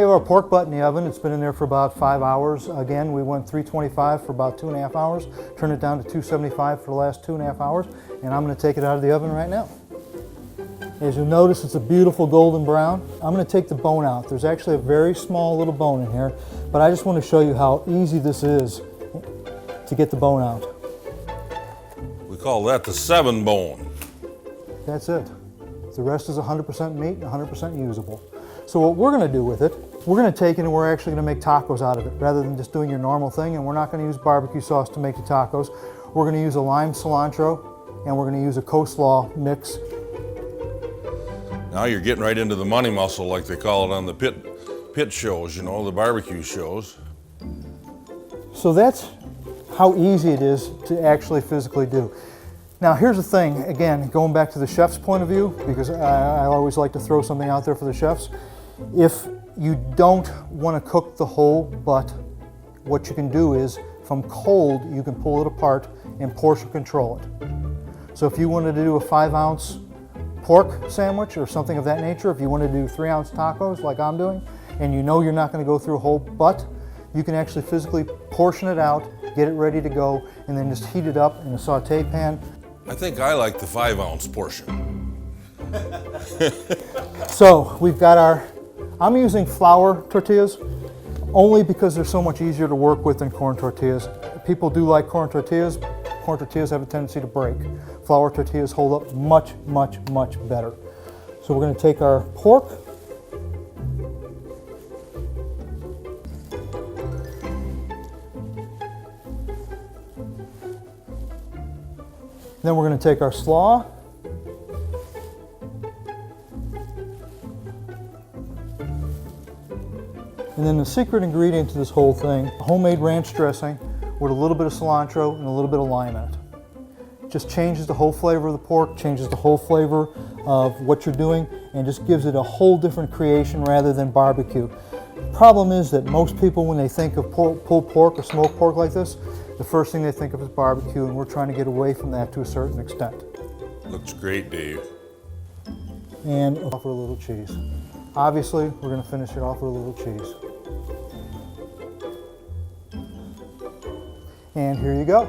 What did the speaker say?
have our pork butt in the oven. It's been in there for about 5 hours. Again, we went 325 for about 2.5 hours, turned it down to 275 for the last 2.5 hours, and I'm going to take it out of the oven right now. As you'll notice, it's a beautiful golden brown. I'm going to take the bone out. There's actually a very small little bone in here, but I just want to show you how easy this is to get the bone out. We call that the 7 bone. That's it. The rest is 100% meat and 100% usable. So what we're going to do with it, we're going to take it and we're actually going to make tacos out of it rather than just doing your normal thing. And we're not going to use barbecue sauce to make the tacos. We're going to use a lime cilantro and we're going to use a coleslaw mix. Now you're getting right into the money muscle like they call it on the pit shows, you know, the barbecue shows. So that's how easy it is to actually physically do. Now here's the thing, again, going back to the chef's point of view, because I always like to throw something out there for the chefs. If you don't want to cook the whole butt, what you can do is, from cold, you can pull it apart and portion control it. So if you wanted to do a 5-ounce pork sandwich or something of that nature, if you want to do 3-ounce tacos like I'm doing, and you know you're not going to go through a whole butt, you can actually physically portion it out, get it ready to go, and then just heat it up in a saute pan. I think I like the 5-ounce portion. So we've got I'm using flour tortillas only because they're so much easier to work with than corn tortillas. People do like corn tortillas. Corn tortillas have a tendency to break. Flour tortillas hold up much, much, much better. So we're going to take our pork. Then we're going to take our slaw. And then the secret ingredient to this whole thing, homemade ranch dressing with a little bit of cilantro and a little bit of lime in it. It just changes the whole flavor of the pork, changes the whole flavor of what you're doing, and just gives it a whole different creation rather than barbecue. The problem is that most people, when they think of pulled pork or smoked pork like this, the first thing they think of is barbecue, and we're trying to get away from that to a certain extent. Looks great, Dave. And offer a little cheese. Obviously, we're going to finish it off with a little cheese. And here you go.